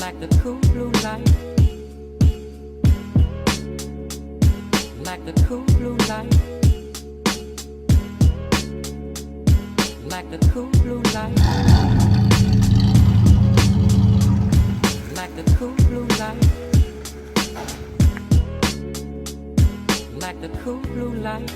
like the cool blue light, like the cool blue light, like the cool blue light, like the cool blue light, like the cool blue light.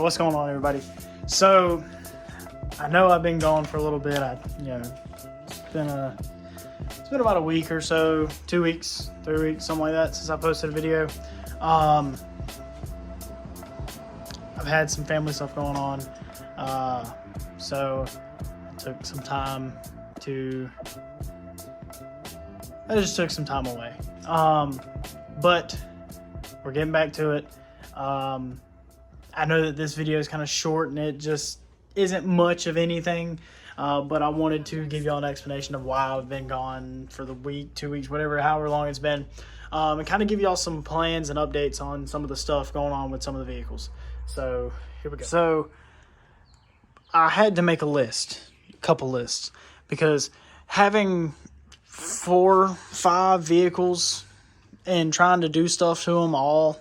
What's going on, everybody? So I know I've been gone for a little bit. It's been about a week or so, 2 weeks, 3 weeks, something like that since I posted a video. I've had some family stuff going on, so I took some time away. But we're getting back to it. I know that this video is kind of short and it just isn't much of anything, but I wanted to give y'all an explanation of why I've been gone for the week, 2 weeks, however long it's been, and kind of give y'all some plans and updates on some of the stuff going on with some of the vehicles. So here we go. So I had to make a couple lists, because having 4-5 vehicles and trying to do stuff to them all,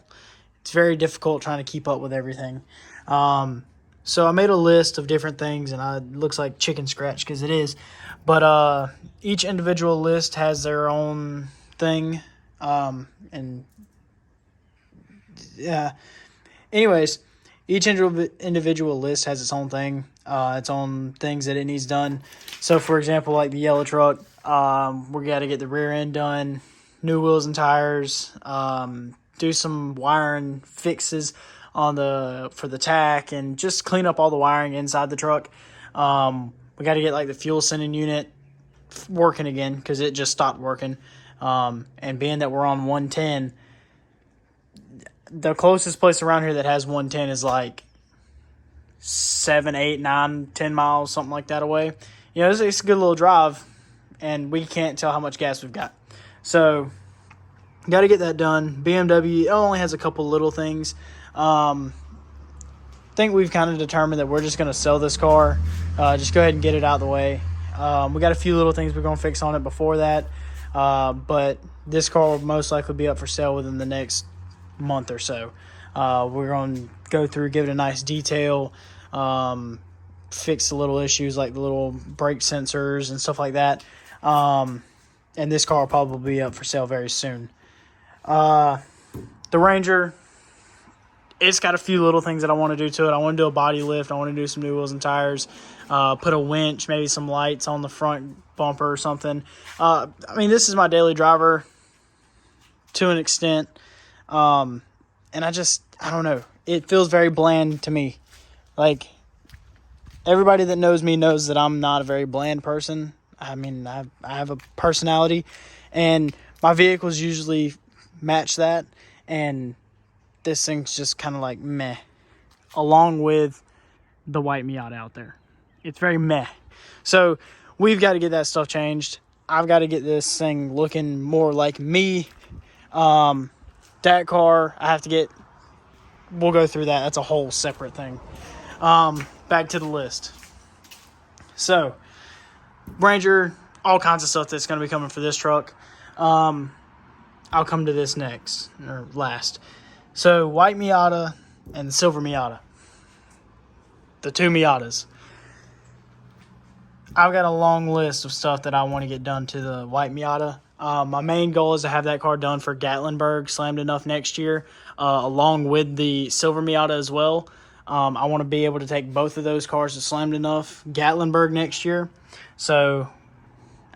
it's very difficult trying to keep up with everything. So I made a list of different things, and it looks like chicken scratch because it is. But each individual list has their own thing. Anyways, each individual list has its own thing, its own things that it needs done. So, for example, like the yellow truck, we got to get the rear end done, new wheels and tires, do some wiring fixes for the tack, and just clean up all the wiring inside the truck. We got to get like the fuel sending unit working again because it just stopped working. And being that we're on 110, the closest place around here that has 110 is like 7, 8, 9, 10 miles, something like that away. It's a good little drive, and we can't tell how much gas we've got. So got to get that done. BMW only has a couple little things. I think we've kind of determined that we're just going to sell this car. Just go ahead and get it out of the way. We got a few little things we're going to fix on it before that. But this car will most likely be up for sale within the next month or so. We're going to go through, give it a nice detail, fix the little issues like the little brake sensors and stuff like that. And this car will probably be up for sale very soon. The Ranger, it's got a few little things that I want to do to it. I want to do a body lift. I want to do some new wheels and tires, put a winch, maybe some lights on the front bumper or something. This is my daily driver to an extent. And I don't know. It feels very bland to me. Like, everybody that knows me knows that I'm not a very bland person. I have a personality, and My vehicles usually match that, and this thing's just kind of like meh, along with the white Miata out there. It's very meh. So we've got to get that stuff changed. I've got to get this thing looking more like me. That car, I have to get, we'll go through that. That's a whole separate thing. Back to the list. So, Ranger, all kinds of stuff that's going to be coming for this truck. I'll come to this next, or last. So, white Miata and the silver Miata. The two Miatas. I've got a long list of stuff that I want to get done to the white Miata. My main goal is to have that car done for Gatlinburg Slammed Enough next year, along with the silver Miata as well. I want to be able to take both of those cars to Slammed Enough Gatlinburg next year. So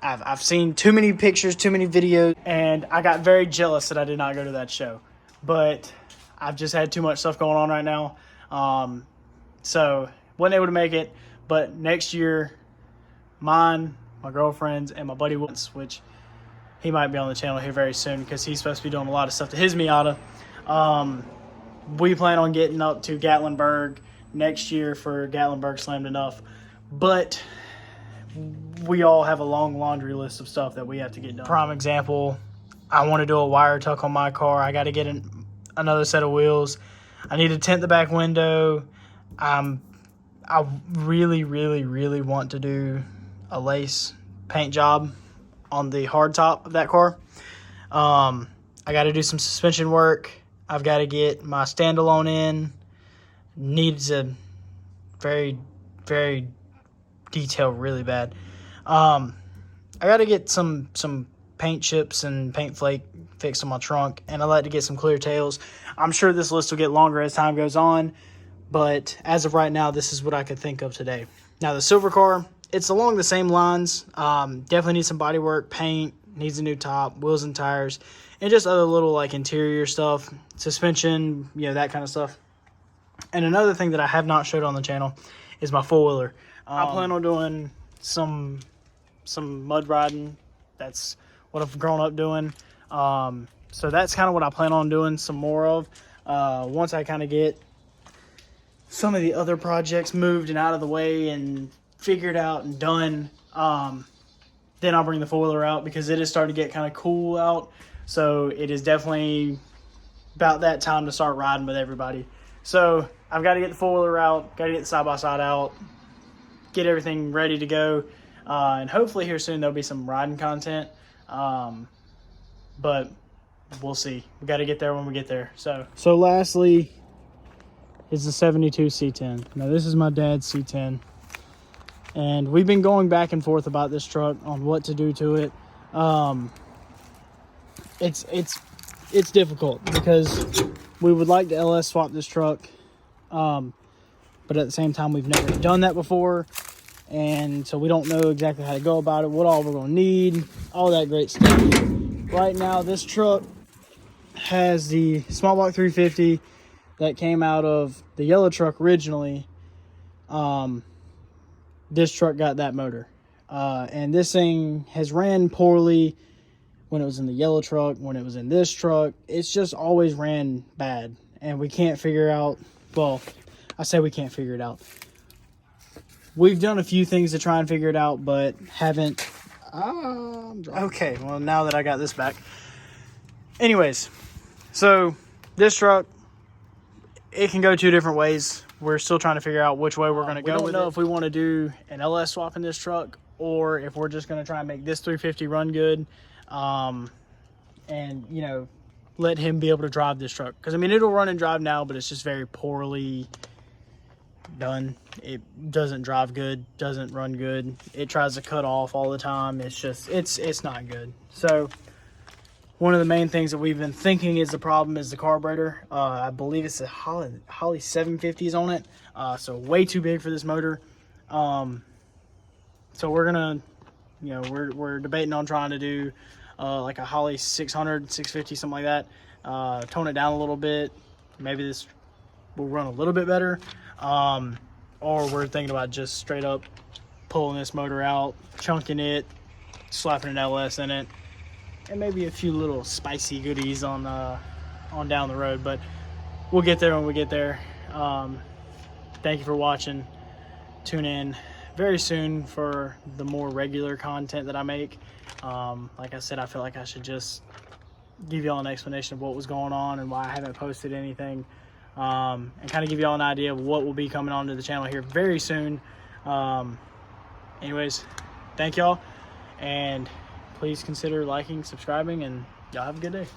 I've seen too many pictures, too many videos, and I got very jealous that I did not go to that show. But I've just had too much stuff going on right now. So wasn't able to make it. But next year, mine, my girlfriend's, and my buddy Woods, which he might be on the channel here very soon because he's supposed to be doing a lot of stuff to his Miata. We plan on getting up to Gatlinburg next year for Gatlinburg Slammed Enough. But we all have a long laundry list of stuff that we have to get done. Prime example, I want to do a wire tuck on my car. I got to get another set of wheels. I need to tint the back window. I really, really, really want to do a lace paint job on the hard top of that car. I got to do some suspension work. I've got to get my standalone in. Needs a very, very detailed really bad. I got to get some paint chips and paint flake fixed on my trunk, and I'd like to get some clear tails. I'm sure this list will get longer as time goes on, but as of right now, this is what I could think of today. Now, the silver car, it's along the same lines. Definitely needs some body work, paint, needs a new top, wheels and tires, and just other little like interior stuff, suspension, that kind of stuff. And another thing that I have not showed on the channel is my four-wheeler. I plan on doing some mud riding. That's what I've grown up doing. So that's kind of what I plan on doing some more of. Once I kind of get some of the other projects moved and out of the way and figured out and done, then I'll bring the four-wheeler out because it is starting to get kind of cool out. So it is definitely about that time to start riding with everybody. So I've got to get the four-wheeler out, got to get the side-by-side out, get everything ready to go. And hopefully here soon there'll be some riding content. But we'll see. We got to get there when we get there. So lastly is the 72 C10. Now this is my dad's C10. And we've been going back and forth about this truck on what to do to it. It's difficult because we would like to LS swap this truck. But at the same time, we've never done that before. And so we don't know exactly how to go about it, what all we're going to need, all that great stuff. Right now, this truck has the small block 350 that came out of the yellow truck originally. This truck got that motor. And this thing has ran poorly when it was in the yellow truck, when it was in this truck. It's just always ran bad. And we can't figure out, well, I say we can't figure it out. We've done a few things to try and figure it out, but haven't. Okay, well, now that I got this back. Anyways, so this truck, it can go two different ways. We're still trying to figure out which way we're going to go. We don't know if we want to do an LS swap in this truck or if we're just going to try and make this 350 run good, and, let him be able to drive this truck. Because, it'll run and drive now, but it's just very poorly done. It doesn't drive good, doesn't run good. It tries to cut off all the time. It's just, it's not good. So one of the main things that we've been thinking is the problem is the carburetor. I believe it's a Holly 750s on it. So way too big for this motor. So we're gonna, we're debating on trying to do like a Holly 600, 650, something like that. Tone it down a little bit. Maybe this will run a little bit better. Or we're thinking about just straight up pulling this motor out, chunking it, slapping an LS in it, and maybe a few little spicy goodies on down the road. But we'll get there when we get there. Thank you for watching. Tune in very soon for the more regular content that I make. Like I said, I feel like I should just give y'all an explanation of what was going on and why I haven't posted anything, and kind of give y'all an idea of what will be coming onto the channel here very soon. Anyways, thank y'all, and please consider liking, subscribing, and y'all have a good day.